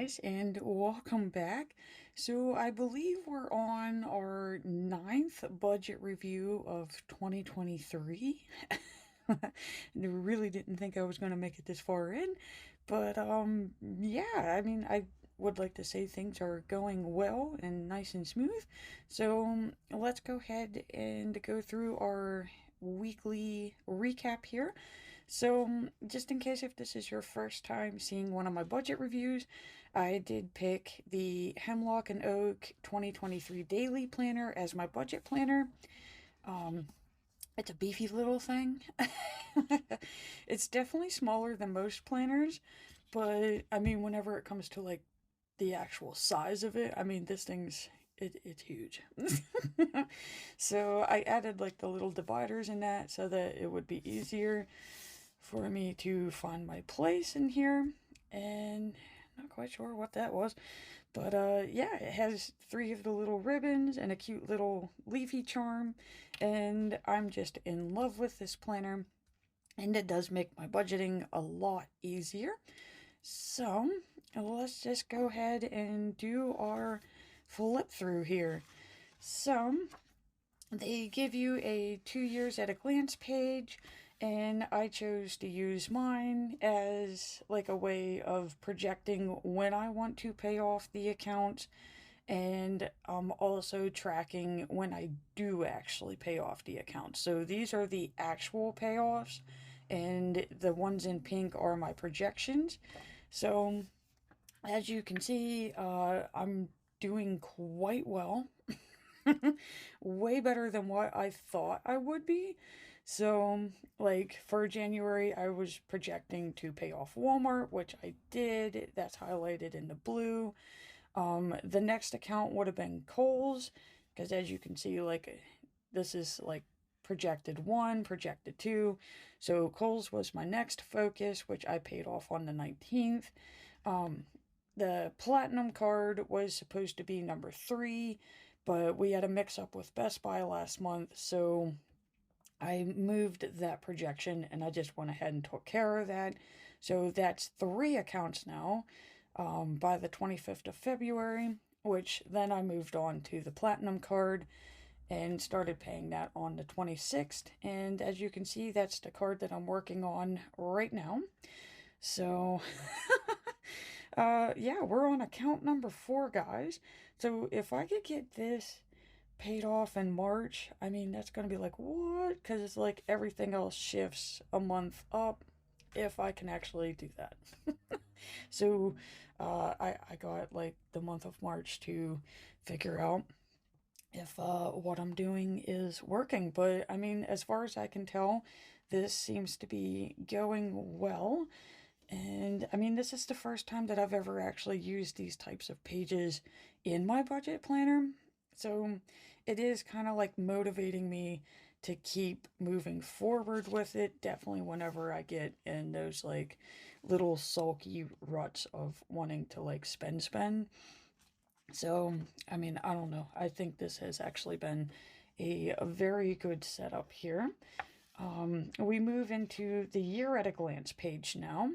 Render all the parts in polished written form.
guys, and welcome back. So, I believe we're on our ninth budget review of 2023. I really didn't think I was going to make it this far in, but yeah, I would like to say things are going well and nice and smooth. So, let's go ahead and go through our weekly recap here. So, just in case if this is your first time seeing one of my budget reviews, I did pick the Hemlock and Oak 2023 Daily Planner as my budget planner. Um, it's a beefy little thing. It's definitely smaller than most planners, but I mean, whenever it comes to like the actual size of it, I mean, this it's huge. So I added like the little dividers in that so that it would be easier for me to find my place in here, and not quite sure what that was, but yeah, it has three of the little ribbons and a cute little leafy charm, and I'm just in love with this planner, and it does make my budgeting a lot easier. So let's just go ahead and do our flip through here. So they give you a 2 years at a glance page, and I chose to use mine as like a way of projecting when I want to pay off the account, and I'm also tracking when I do actually pay off the account. So these are the actual payoffs, and the ones in pink are my projections. So as you can see, I'm doing quite well. Way better than what I thought I would be. So, like for January, I was projecting to pay off Walmart, which I did. That's highlighted in the blue. The next account would have been Kohl's, because as you can see, like this is like projected one, projected two. So Kohl's was my next focus, which I paid off on the 19th. Um, the platinum card was supposed to be number three, but we had a mix up with Best Buy last month, so I moved that projection and I just went ahead and took care of that. So that's three accounts now, by the 25th of February, which then I moved on to the platinum card and started paying that on the 26th. And as you can see, that's the card that I'm working on right now. So, yeah, we're on account number four, guys. So if I could get this paid off in March, I mean, that's going to be like, what? Because it's like everything else shifts a month up if I can actually do that. So, I got like the month of March to figure out if what I'm doing is working. But I mean, as far as I can tell, this seems to be going well. And I mean, this is the first time that I've ever actually used these types of pages in my budget planner. So it is kind of like motivating me to keep moving forward with it. Definitely whenever I get in those like little sulky ruts of wanting to like spend. So, I mean, I don't know. I think this has actually been a very good setup here. We move into the year at a glance page now.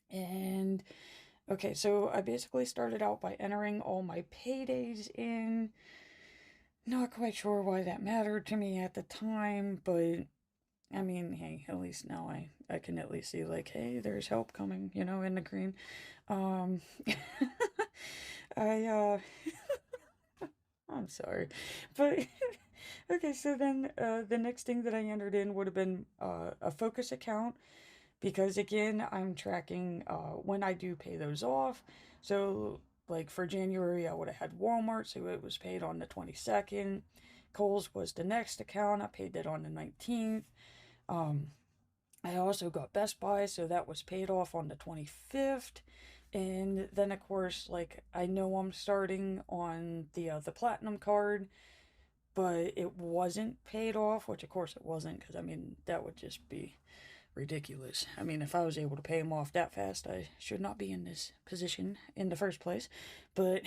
And okay, so I basically started out by entering all my paydays in. Not quite sure why that mattered to me at the time, but I mean, hey, at least now I can at least see like, hey, there's help coming, in the green. Um, I I'm sorry, but okay. So then, the next thing that I entered in would have been a focus account, because again, I'm tracking when I do pay those off. So, like for January, I would have had Walmart, so it was paid on the 22nd. Kohl's was the next account. I paid that on the 19th. Um, I also got Best Buy, so that was paid off on the 25th. And then, of course, like I know I'm starting on the platinum card, but it wasn't paid off, which of course it wasn't, because I mean that would just be ridiculous. I mean, if I was able to pay him off that fast, I should not be in this position in the first place. But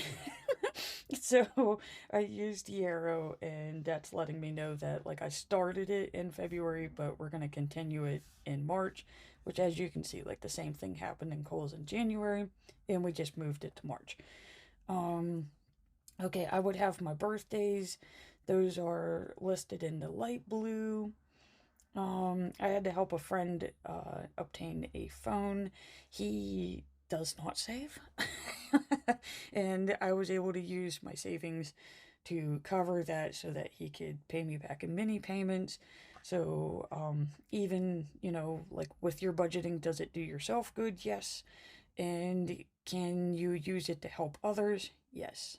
So I used the arrow, and that's letting me know that like I started it in February, but we're gonna continue it in March, which as you can see, like the same thing happened in Kohl's in January, and we just moved it to March. Um, okay, I would have my birthdays. Those are listed in the light blue. I had to help a friend obtain a phone. He does not save. And I was able to use my savings to cover that so that he could pay me back in mini payments. So, even, like with your budgeting, does it do yourself good? Yes. And can you use it to help others? Yes.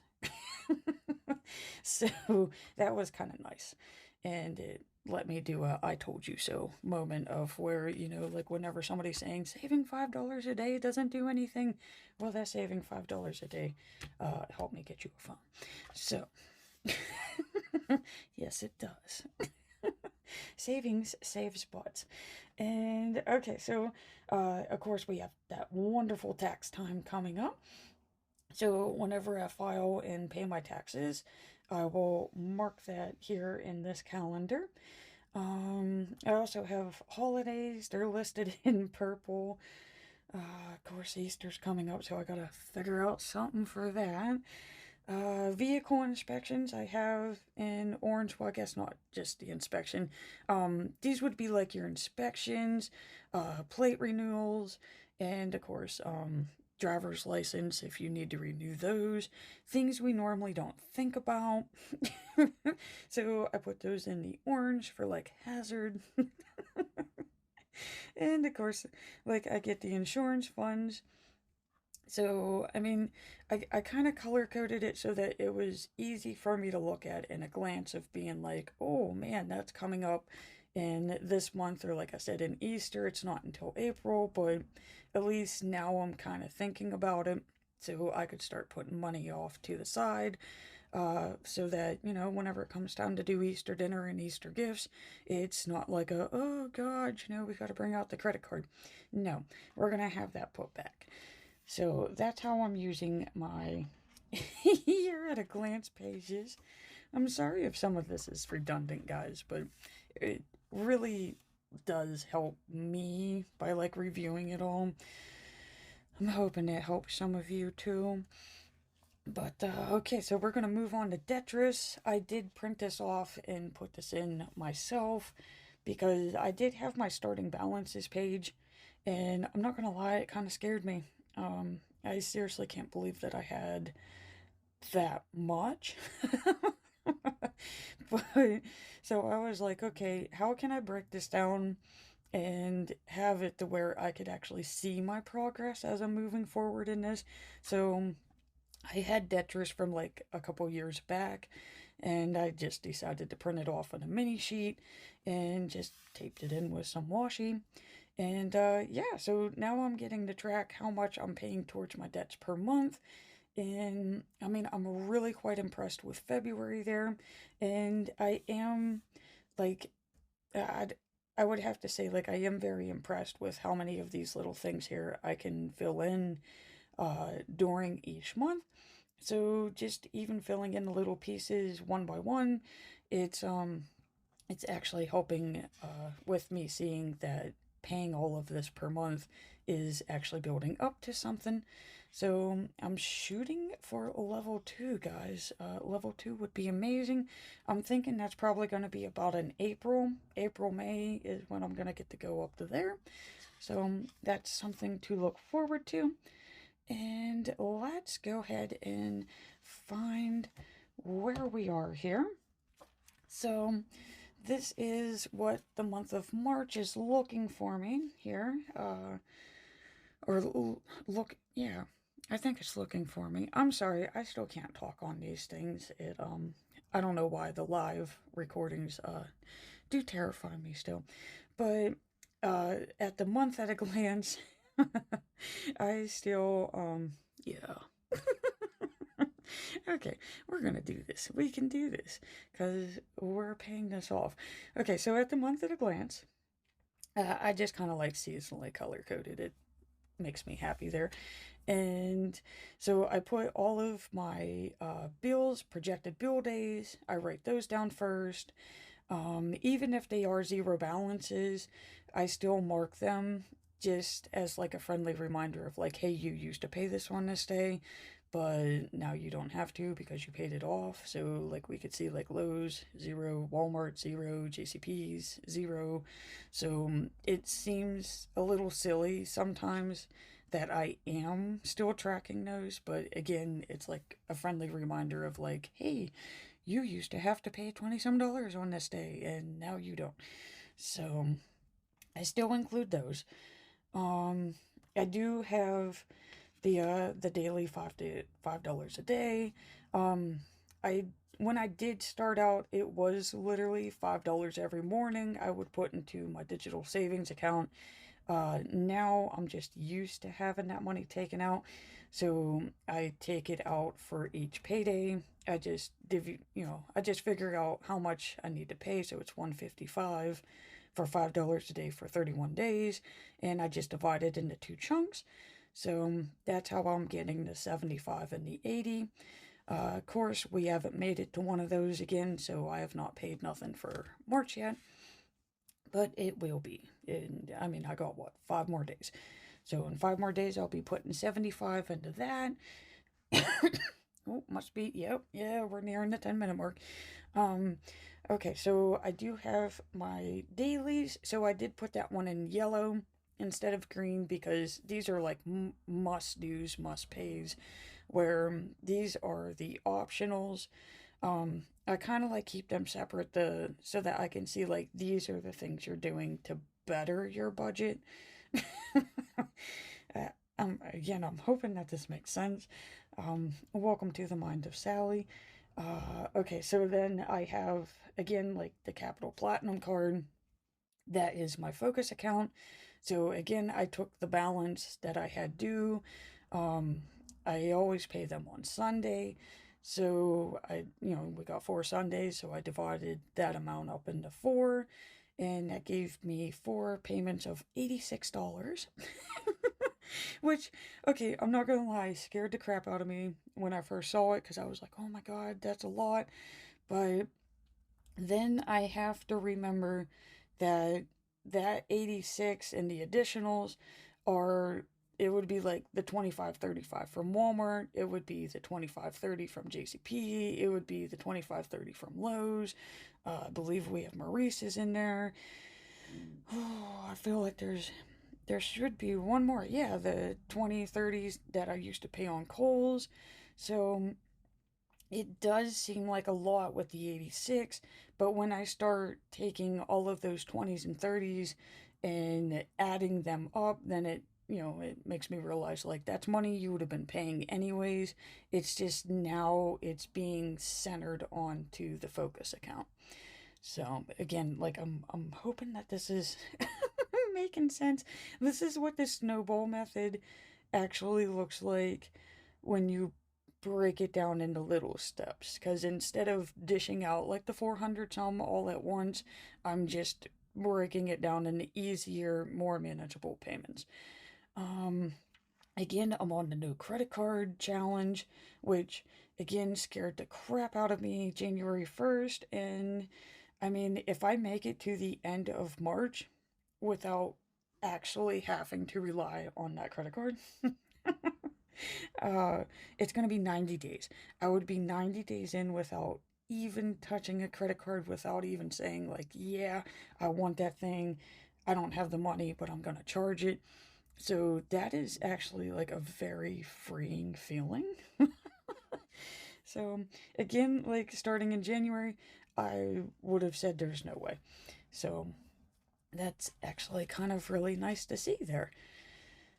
So that was kind of nice. And it let me do a I told you so moment of where, like whenever somebody's saying saving $5 a day doesn't do anything, well, that saving $5 a day helped me get you a phone. So, yes, it does. Savings saves butts. And okay, so of course, we have that wonderful tax time coming up. So whenever I file and pay my taxes, I will mark that here in this calendar. I also have holidays. They're listed in purple. Of course, Easter's coming up, so I gotta figure out something for that. Vehicle inspections I have in orange. Well, I guess not just the inspection. These would be like your inspections, plate renewals, and of course, driver's license if you need to renew those. Things we normally don't think about. So I put those in the orange for like hazard. And of course, like I get the insurance funds. So, I mean, I kind of color coded it so that it was easy for me to look at in a glance of being like, oh man, that's coming up in this month, or like I said, in Easter. It's not until April, but at least now I'm kind of thinking about it so I could start putting money off to the side. So that, whenever it comes time to do Easter dinner and Easter gifts, it's not like oh God, we got to bring out the credit card. No, we're going to have that put back. So that's how I'm using my here at a glance pages. I'm sorry if some of this is redundant, guys, but it really does help me by like reviewing it all. I'm hoping it helps some of you too. But okay, so we're gonna move on to Tetris. I did print this off and put this in myself because I did have my starting balances page, and I'm not gonna lie, it kind of scared me. I seriously can't believe that I had that much. But so I was like, okay, how can I break this down and have it to where I could actually see my progress as I'm moving forward in this? So I had Tetris from like a couple years back, and I just decided to print it off on a mini sheet and just taped it in with some washi. And yeah, so now I'm getting to track how much I'm paying towards my debts per month. And I mean, I'm really quite impressed with February there. And I am like, I'd, I would have to say, like, I am very impressed with how many of these little things here I can fill in during each month. So just even filling in the little pieces one by one, it's um it's actually helping with me seeing that paying all of this per month is actually building up to something. So I'm shooting for level 2, guys. Level 2 would be amazing. I'm thinking that's probably going to be about in April, May is when I'm going to get to go up to there. So that's something to look forward to. And let's go ahead and find where we are here. So this is what the month of March is looking for me here. Yeah, I think it's looking for me. I'm sorry, I still can't talk on these things. I don't know why the live recordings, do terrify me still. But, at the month at a glance, I still, yeah. Okay, we're gonna do this. We can do this because we're paying this off. Okay, so at the month at a glance, I just kind of like seasonally color coded it. makes me happy there. And so I put all of my bills, projected bill days, I write those down first. Even if they are zero balances, I still mark them just as like a friendly reminder of like, hey, you used to pay this one this day, but now you don't have to because you paid it off. So like we could see like Lowe's zero, Walmart zero, JCP's zero. So it seems a little silly sometimes that I am still tracking those, but again, it's like a friendly reminder of like, hey, you used to have to pay 20 some dollars on this day and now you don't. So I still include those. Um I do have the daily $5 a day. Um I when I did start out, it was literally $5 every morning I would put into my digital savings account. Now I'm just used to having that money taken out. So I take it out for each payday. I just figure out how much I need to pay. So it's 155 for $5 a day for 31 days. And I just divide it into two chunks. So that's how I'm getting the 75 and the 80. Of course, we haven't made it to one of those again, so I have not paid nothing for March yet, but it will be. And I mean, I got what, 5 more days. So in 5 more days, I'll be putting 75 into that. Oh, must be, yep, yeah, we're nearing the 10-minute mark. Um, okay, so I do have my dailies. So I did put that one in yellow instead of green because these are like must do's, must pays, where these are the optionals. I kind of like keep them separate so that I can see like these are the things you're doing to better your budget. Again, I'm hoping that this makes sense. Welcome to the mind of Sally. Okay, so then I have again like the Capital Platinum card. That is my focus account. So again, I took the balance that I had due. Um, I always pay them on Sunday. So we got 4 Sundays, so I divided that amount up into four, and that gave me four payments of $86. Which, okay, I'm not gonna lie, scared the crap out of me when I first saw it because I was like, oh my god, that's a lot. But then I have to remember that 86 and the additionals are, it would be like the 25.35 from Walmart, it would be the 25.30 from JCP, it would be the 25.30 from Lowe's. I believe we have Maurice's in there. Oh, I feel like there should be one more. Yeah, the 20.30s that I used to pay on Kohl's. So it does seem like a lot with the 86, but when I start taking all of those 20s and 30s and adding them up, then it makes me realize like that's money you would have been paying anyways. It's just now it's being centered onto the focus account. So again, like I'm hoping that this is making sense. This is what the snowball method actually looks like when you break it down into little steps. Because instead of dishing out like the 400 some all at once, I'm just breaking it down into easier, more manageable payments. Um, Again, I'm on the no credit card challenge, which again scared the crap out of me January 1st. And I mean, if I make it to the end of March without actually having to rely on that credit card, uh, it's going to be 90 days. I would be 90 days in without even touching a credit card, without even saying, like, yeah, I want that thing. I don't have the money, but I'm going to charge it. So that is actually like a very freeing feeling. So again, like starting in January, I would have said there's no way. So that's actually kind of really nice to see there.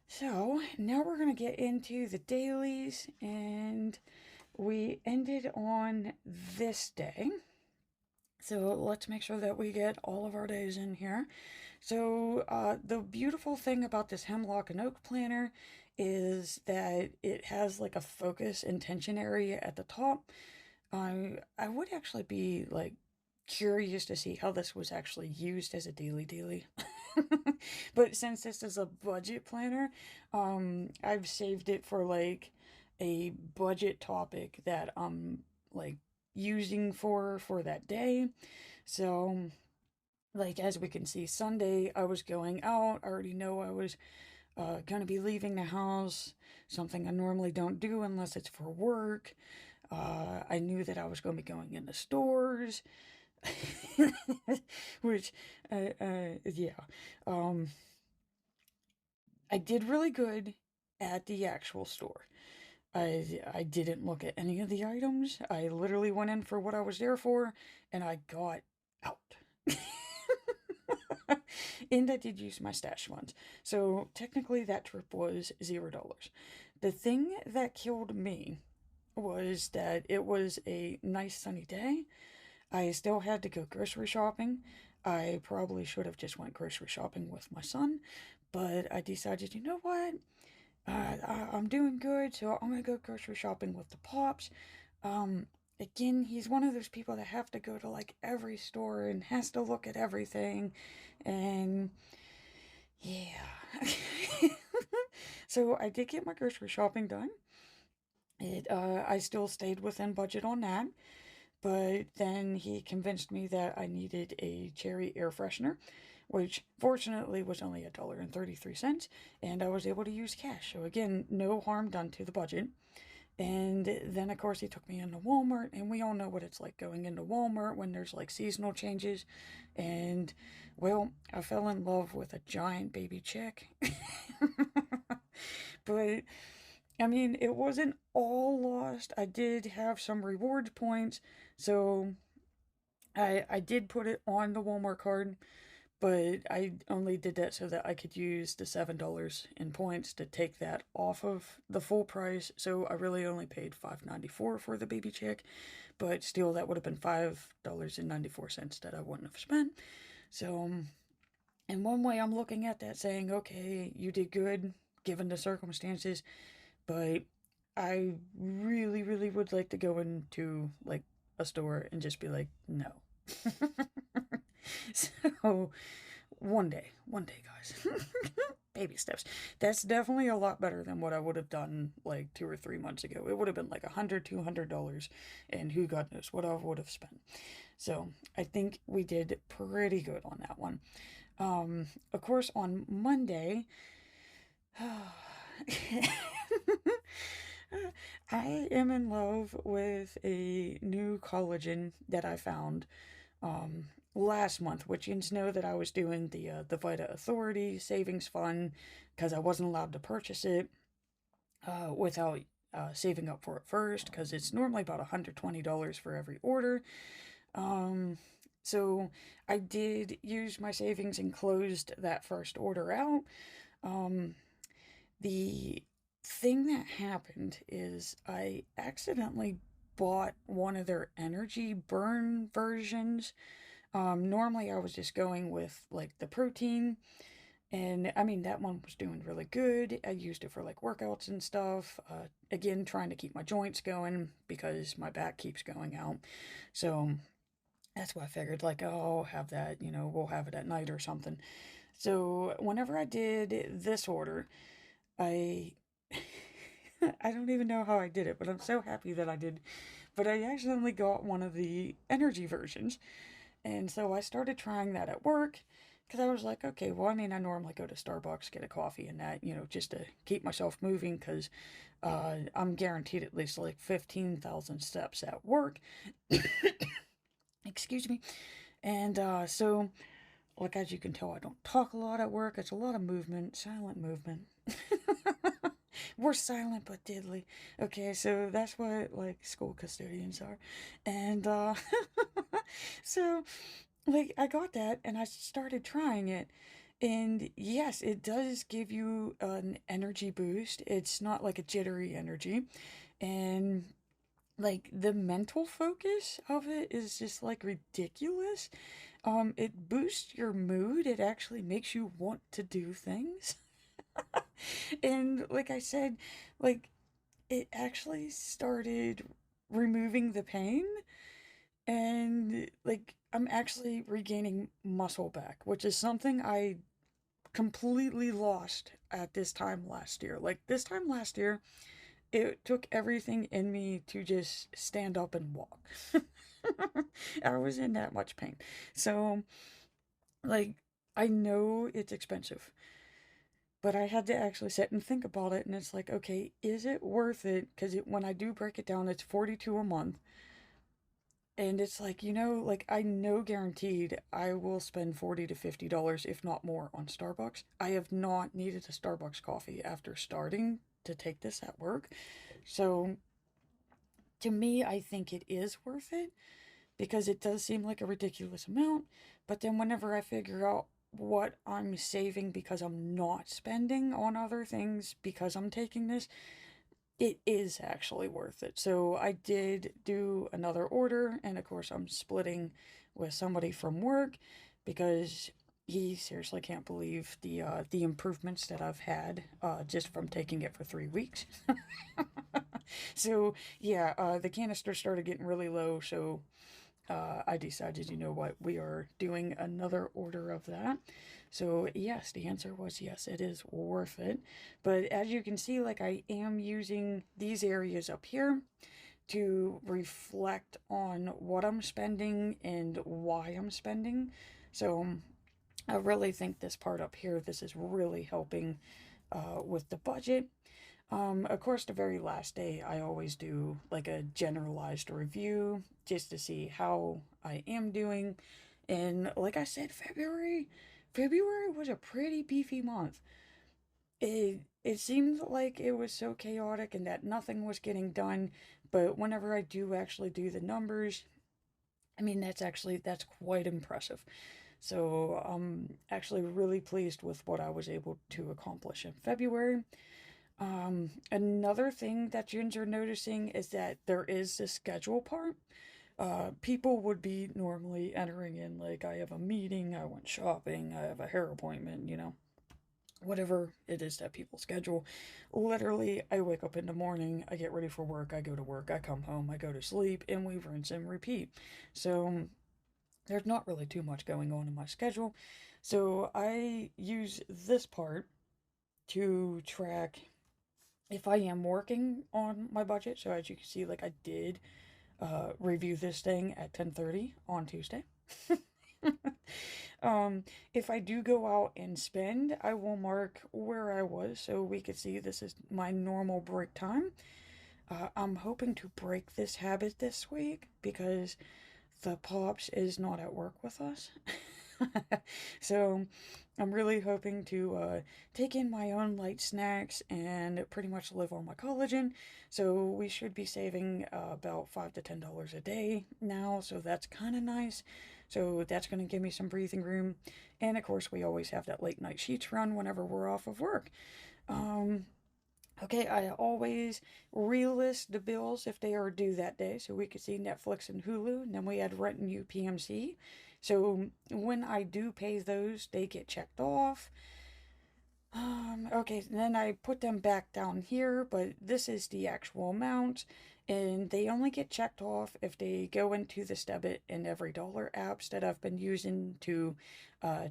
So now we're going to get into the dailies, and we ended on this day. So let's make sure that we get all of our days in here. So the beautiful thing about this Hemlock and Oak planner is that it has like a focus intention area at the top. I would actually be like curious to see how this was actually used as a daily. But since this is a budget planner, I've saved it for like a budget topic that I'm like using for that day. So, like as we can see, Sunday I was going out. I already know I was gonna be leaving the house, something I normally don't do unless it's for work. I knew that I was going to be going into stores, which, yeah. Um, I did really good at the actual store. I didn't look at any of the items. I literally went in for what I was there for, and I got out. And I did use my stash funds. So technically, that trip was $0. The thing that killed me was that it was a nice sunny day. I still had to go grocery shopping. I probably should have just went grocery shopping with my son, but I decided, you know what? I'm doing good, so I'm gonna go grocery shopping with the pops. Um, Again, he's one of those people that have to go to like every store and has to look at everything, and yeah. So I did get my grocery shopping done. I still stayed within budget on that. But then he convinced me that I needed a cherry air freshener, which fortunately was only $1.33, and I was able to use cash. So again, no harm done to the budget. And then of course he took me into Walmart, and we all know what it's like going into Walmart when there's like seasonal changes. And well, I fell in love with a giant baby chick. But I mean, it wasn't all lost. I did have some reward points, so I did put it on the Walmart card, but I only did that so that I could use the $7 in points to take that off of the full price. So I really only paid $5.94 for the baby chick, but still that would have been $5.94 that I wouldn't have spent. So in one way, I'm looking at that saying, okay, you did good given the circumstances, but I really, really would like to go into like a store and just be like, no. So one day, guys. Baby steps. That's definitely a lot better than what I would have done like 2 or 3 months ago. It would have been like $100, $200, and who God knows what I would have spent. So I think we did pretty good on that one. Of course, on Monday, I am in love with a new collagen that I found last month, which you know that I was doing the Vita Authority Savings Fund because I wasn't allowed to purchase it without saving up for it first because it's normally about $120 for every order. Um, so I did use my savings and closed that first order out. Um, the thing that happened is I accidentally bought one of their energy burn versions. Normally I was just going with like the protein, and I mean that one was doing really good. I used it for like workouts and stuff. Again, trying to keep my joints going because my back keeps going out. So that's why I figured like, oh, I'll have that, we'll have it at night or something. So whenever I did this order, I I don't even know how I did it, but I'm so happy that I did. But I accidentally got one of the energy versions. And so I started trying that at work because I was like, okay, well, I mean, I normally go to Starbucks, get a coffee and that, just to keep myself moving because I'm guaranteed at least like 15,000 steps at work. Excuse me. And so, like, as you can tell, I don't talk a lot at work. It's a lot of movement, silent movement. We're silent but deadly. Okay, so that's what like school custodians are. And so like I got that and I started trying it. And yes, it does give you an energy boost. It's not like a jittery energy. And like the mental focus of it is just like ridiculous. It boosts your mood. It actually makes you want to do things. And like I said, like it actually started removing the pain, and like I'm actually regaining muscle back, which is something I completely lost at this time last year. Like this time last year, it took everything in me to just stand up and walk. I was in that much pain. So, like, I know it's expensive, but I had to actually sit and think about it. And it's like, okay, is it worth it? Because when I do break it down, it's 42 a month. And it's like, like I know guaranteed I will spend $40 to $50, if not more, on Starbucks. I have not needed a Starbucks coffee after starting to take this at work. So to me, I think it is worth it because it does seem like a ridiculous amount. But then whenever I figure out what I'm saving because I'm not spending on other things because I'm taking this, it is actually worth it. So I did do another order, and of course, I'm splitting with somebody from work because he seriously can't believe the improvements that I've had just from taking it for 3 weeks. So yeah, the canister started getting really low, so I decided, you know what, we are doing another order of that. So, yes, the answer was yes, it is worth it. But as you can see, like I am using these areas up here to reflect on what I'm spending and why I'm spending. So, I really think this part up here, this is really helping with the budget. Of course, the very last day, I always do like a generalized review just to see how I am doing. And like I said, February was a pretty beefy month. It seemed like it was so chaotic and that nothing was getting done. But whenever I do actually do the numbers, I mean that's quite impressive. So I'm actually really pleased with what I was able to accomplish in February. Another thing that Jins are noticing is that there is the schedule part. People would be normally entering in, like, I have a meeting, I went shopping, I have a hair appointment, whatever it is that people schedule. Literally, I wake up in the morning, I get ready for work, I go to work, I come home, I go to sleep, and we rinse and repeat. So, there's not really too much going on in my schedule. So, I use this part to track if I am working on my budget. So as you can see, like I did review this thing at 10:30 on Tuesday. If I do go out and spend, I will mark where I was so we could see this is my normal break time. I'm hoping to break this habit this week because the Pops is not at work with us. So I'm really hoping to take in my own light snacks and pretty much live on my collagen. So we should be saving about $5 to $10 a day now. So that's kind of nice. So that's going to give me some breathing room. And of course, we always have that late night sheets run whenever we're off of work. Um, Okay, I always relist the bills if they are due that day, so we could see Netflix and Hulu, and then we had rent and UPMC. So when I do pay those, they get checked off. Okay, then I put them back down here, but this is the actual amount, and they only get checked off if they go into the Debit and Every Dollar apps that I've been using to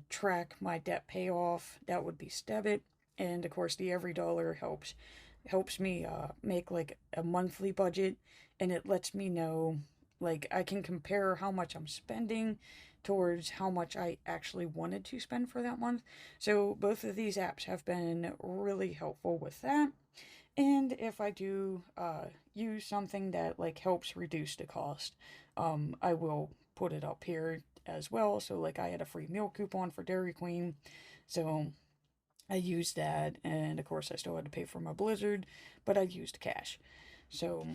track my debt payoff. That would be Debit, and of course the Every Dollar helps me make like a monthly budget, and it lets me know, like I can compare how much I'm spending towards how much I actually wanted to spend for that month. So both of these apps have been really helpful with that. And if I do use something that like helps reduce the cost, I will put it up here as well. So like I had a free meal coupon for Dairy Queen, so I used that, and of course I still had to pay for my Blizzard, but I used cash. So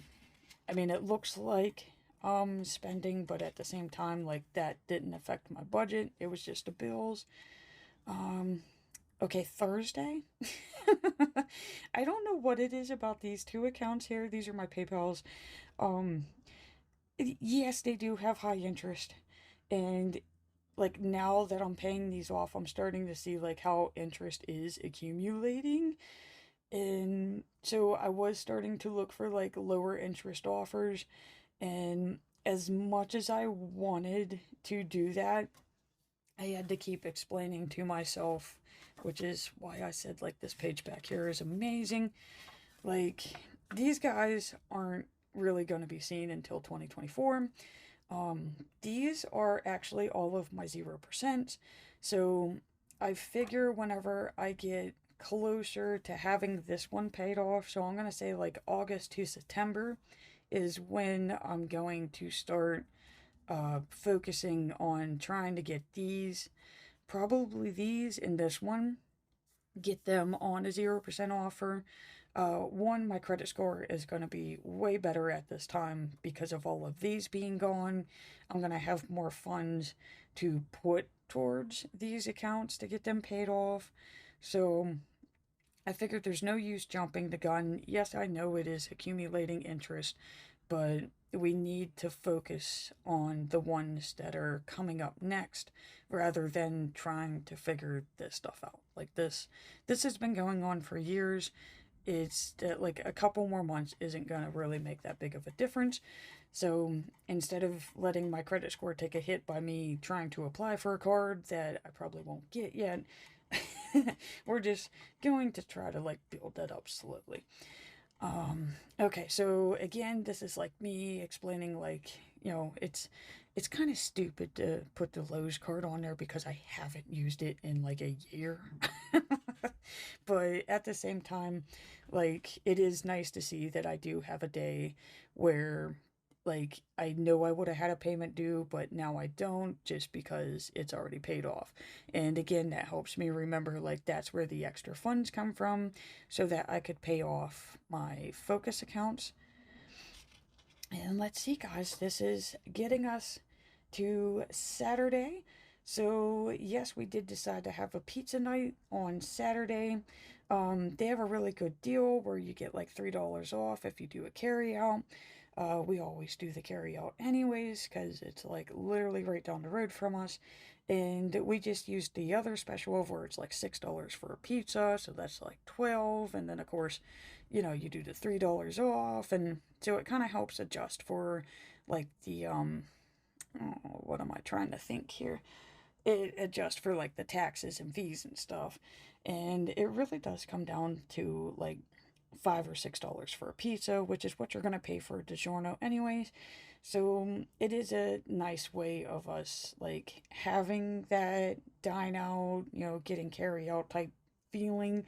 I mean, it looks like spending, but at the same time, like that didn't affect my budget. It was just the bills. Um, okay, Thursday. I don't know what it is about these two accounts here. These are my PayPal's. Um, yes, they do have high interest, and like now that I'm paying these off, I'm starting to see like how interest is accumulating. And so I was starting to look for like lower interest offers. And as much as I wanted to do that, I had to keep explaining to myself which is why I said, like, this page back here is amazing. Like, these guys aren't really going to be seen until 2024. These are actually all of my 0%. So I figure whenever I get closer to having this one paid off, so I'm going to say like August to September is when I'm going to start focusing on trying to get these, probably these and this one, get them on a 0% offer. One, my credit score is going to be way better at this time because of all of these being gone. I'm going to have more funds to put towards these accounts to get them paid off. So I figured there's no use jumping the gun. Yes, I know it is accumulating interest, but we need to focus on the ones that are coming up next rather than trying to figure this stuff out. Like this has been going on for years. It's like a couple more months isn't going to really make that big of a difference. So instead of letting my credit score take a hit by me trying to apply for a card that I probably won't get yet, we're just going to try to like build that up slowly. Okay, so again, this is like me explaining, like, it's kind of stupid to put the Lowe's card on there because I haven't used it in like a year. But at the same time, like, it is nice to see that I do have a day where, like, I know I would have had a payment due, but now I don't just because it's already paid off. And again, that helps me remember, like, that's where the extra funds come from so that I could pay off my focus accounts. And let's see, guys, this is getting us to Saturday. So, yes, we did decide to have a pizza night on Saturday. They have a really good deal where you get like $3 off if you do a carry out. We always do the carry out anyways because it's like literally right down the road from us. And we just used the other special of where it's like $6 for a pizza, so that's like 12. And then of course, you do the $3 off, and so it kind of helps adjust for like the what am I trying to think here? It adjusts for like the taxes and fees and stuff. And it really does come down to like $5 or $6 for a pizza, which is what you're gonna pay for a DiGiorno anyways. So it is a nice way of us like having that dine out, getting carry out type feeling,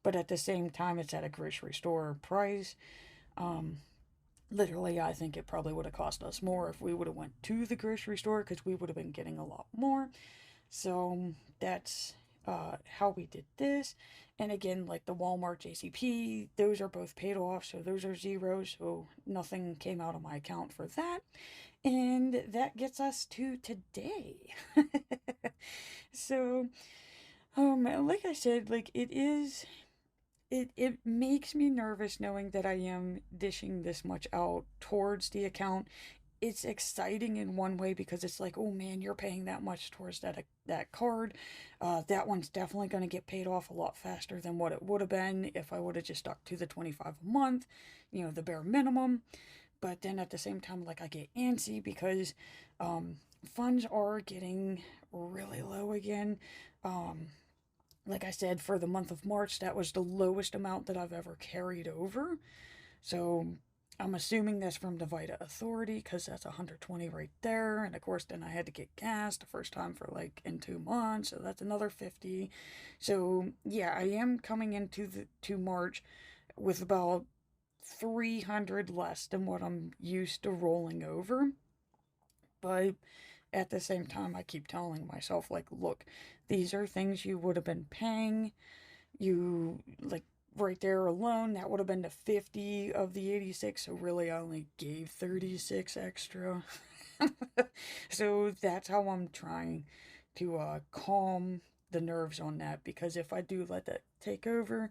but at the same time it's at a grocery store price. Um, Literally, I think it probably would have cost us more if we would have went to the grocery store because we would have been getting a lot more. So that's how we did this. And again, like the Walmart JCP, those are both paid off, so those are zeros, so nothing came out of my account for that. And that gets us to today. So, like I said, like it makes me nervous knowing that I am dishing this much out towards the account. It's exciting in one way because it's like, oh man, you're paying that much towards that card. That one's definitely going to get paid off a lot faster than what it would have been if I would have just stuck to the 25 a month, the bare minimum. But then at the same time, like, I get antsy because funds are getting really low again. Um, like I said, for the month of March, that was the lowest amount that I've ever carried over. So I'm assuming that's from the Vita Authority because that's 120 right there. And of course, then I had to get gas the first time for like in 2 months. So that's another 50. So yeah, I am coming into to March with about 300 less than what I'm used to rolling over. But at the same time, I keep telling myself, like, look, these are things you would have been paying. You, like, right there alone, that would have been the 50 of the 86. So really, I only gave 36 extra. So that's how I'm trying to calm the nerves on that, because if I do let that take over,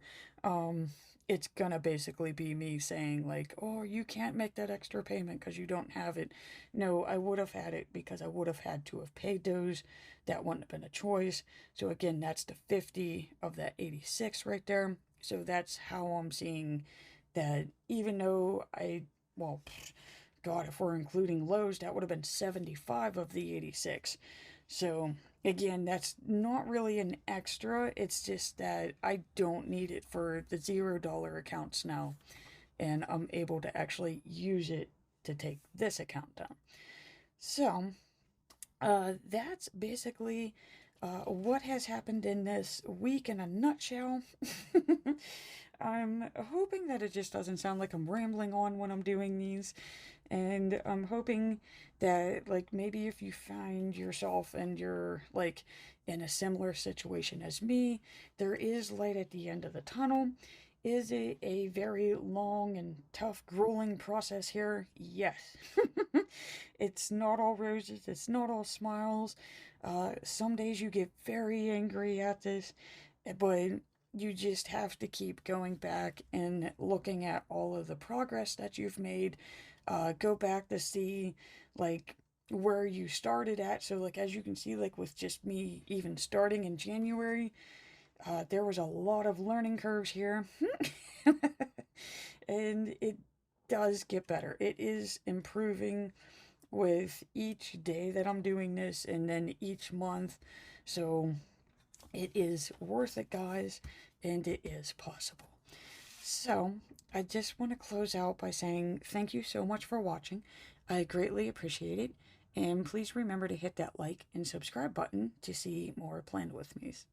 it's gonna basically be me saying like, oh, you can't make that extra payment because you don't have it. No, I would have had it because I would have had to have paid those. That wouldn't have been a choice. So again, that's the 50 of that 86 right there. So that's how I'm seeing that, even though well, God, if we're including Lowe's, that would have been 75 of the 86. So, again, that's not really an extra. It's just that I don't need it for the $0 accounts now, and I'm able to actually use it to take this account down. So, that's basically what has happened in this week in a nutshell. I'm hoping that it just doesn't sound like I'm rambling on when I'm doing these. And I'm hoping that, like, maybe if you find yourself and you're, like, in a similar situation as me, there is light at the end of the tunnel. Is it a very long and tough, grueling process here? Yes. It's not all roses, it's not all smiles. Some days you get very angry at this, but you just have to keep going back and looking at all of the progress that you've made. Go back to see, like, where you started at. So, like, as you can see, like, with just me even starting in January, there was a lot of learning curves here. And it does get better. It is improving with each day that I'm doing this and then each month. So it is worth it, guys, and it is possible. So I just want to close out by saying thank you so much for watching. I greatly appreciate it. And please remember to hit that like and subscribe button to see more planned with me's.